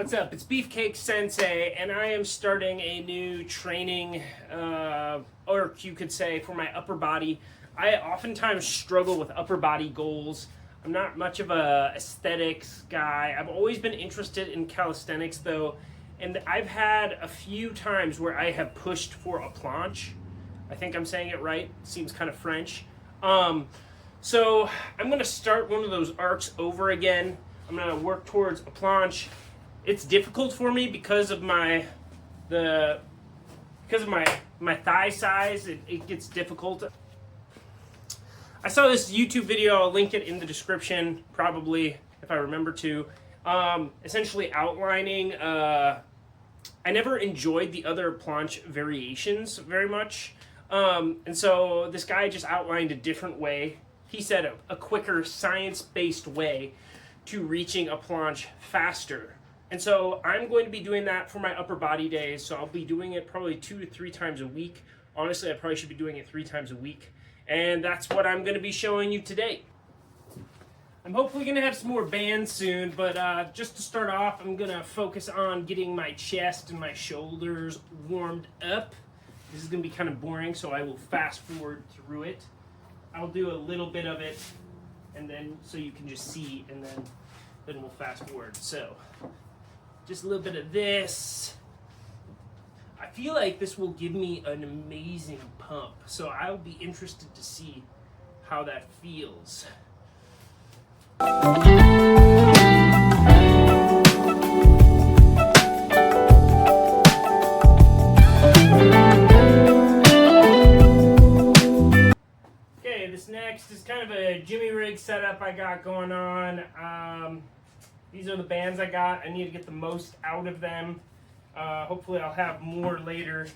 What's up? It's Beefcake Sensei, and I am starting a new training, or you could say, for my upper body. I oftentimes struggle with upper body goals. I'm not much of a aesthetics guy. I've always been interested in calisthenics, though, and I've had a few times where I have pushed for a planche. I think I'm saying it right. Seems kind of French. So I'm going to start one of those arcs over again. I'm going to work towards a planche. It's difficult for me because of my thigh size. It gets difficult. I saw this YouTube video. I'll link it in the description, probably, if I remember to. Essentially outlining. I never enjoyed the other planche variations very much, and so this guy just outlined a different way. He said a quicker, science-based way to reaching a planche faster. And so I'm going to be doing that for my upper body days. So I'll be doing it probably 2 to 3 times a week. Honestly, I probably should be doing it 3 times a week. And that's what I'm going to be showing you today. I'm hopefully going to have some more bands soon, but just to start off, I'm going to focus on getting my chest and my shoulders warmed up. This is going to be kind of boring, so I will fast forward through it. I'll do a little bit of it, and then so you can just see, and then we'll fast forward. So just a little bit of this. I feel like this will give me an amazing pump, so I'll be interested to see how that feels. Okay, this next is kind of a Jimmy rig setup I got going on. These are the bands I got. I need to get the most out of them. Hopefully I'll have more later.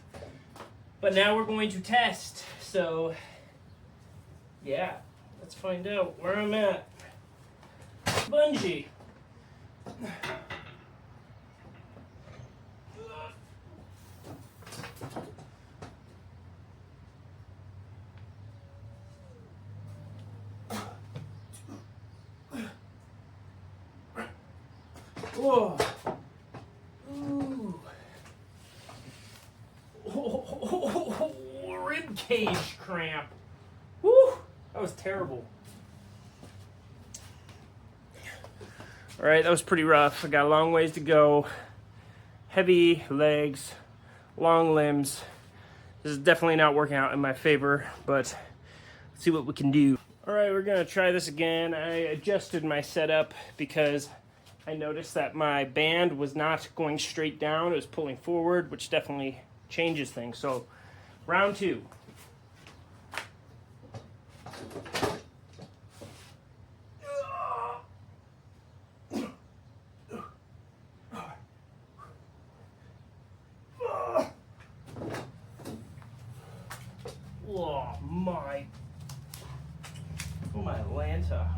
But now we're going to test. So, yeah. Let's find out where I'm at. Bungee. Whoa. Ooh. Oh, rib cage cramp. Woo. That was terrible. All right, that was pretty rough. I got a long ways to go. Heavy legs, long limbs. This is definitely not working out in my favor, but let's see what we can do. All right, we're gonna try this again. I adjusted my setup because I noticed that my band was not going straight down. It was pulling forward, which definitely changes things. So, round 2. Oh my Lanta.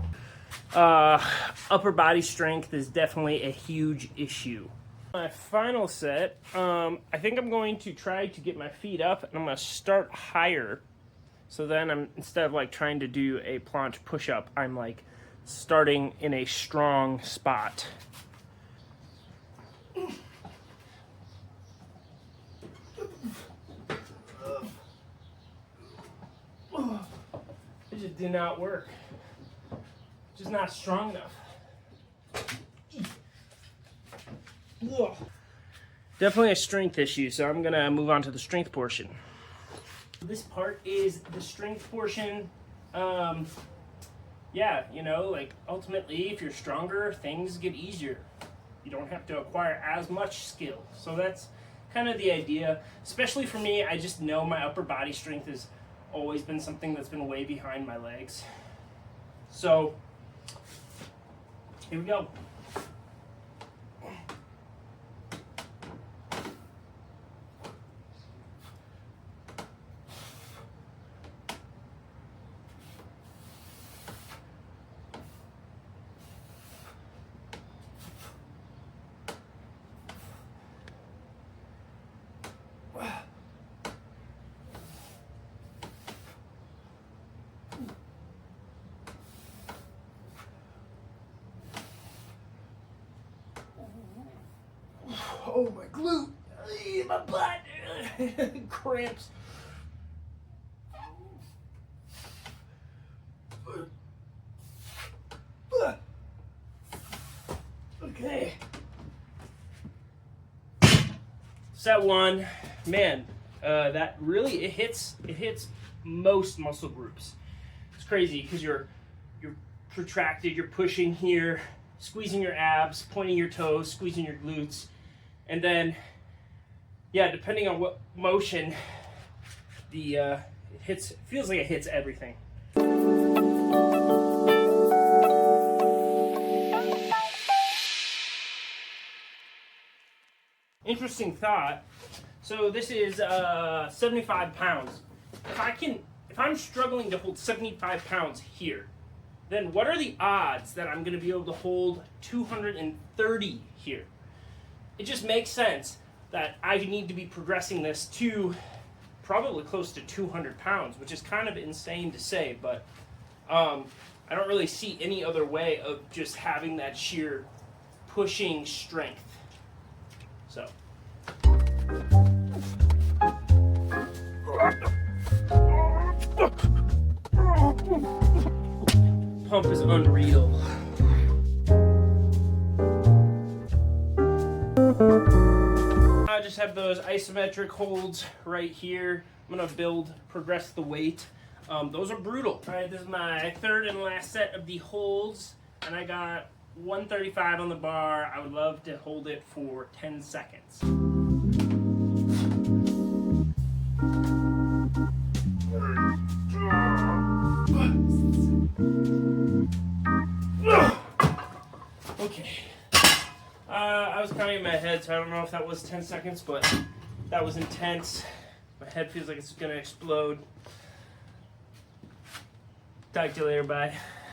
Upper body strength is definitely a huge issue. My final set, I think I'm going to try to get my feet up, and I'm going to start higher. So then instead of like trying to do a planche push-up, I'm like starting in a strong spot. It just did not work. Just not strong enough. Whoa. Definitely a strength issue, so I'm gonna move on to the strength portion. This part is the strength portion. Yeah, you know, like ultimately, if you're stronger, things get easier. You don't have to acquire as much skill. So that's kind of the idea. Especially for me, I just know my upper body strength has always been something that's been way behind my legs. So, here we go. Oh, my glute. My butt. Cramps. Okay. Set one. Man, that really, it hits most muscle groups. It's crazy because you're protracted, you're pushing here, squeezing your abs, pointing your toes, squeezing your glutes, and then, yeah, depending on what motion, it feels like it hits everything. Interesting thought. So this is 75 pounds. If I'm struggling to hold 75 pounds here, then what are the odds that I'm going to be able to hold 230 here? It just makes sense that I need to be progressing this to probably close to 200 pounds, which is kind of insane to say, but I don't really see any other way of just having that sheer pushing strength. So. Pump is unreal. I just have those isometric holds right here. I'm gonna progress the weight. Those are brutal. All right, this is my third and last set of the holds, and I got 135 on the bar. I would love to hold it for 10 seconds. Okay. I was counting in my head, so I don't know if that was 10 seconds, but that was intense. My head feels like it's gonna explode. Talk to you later, bye.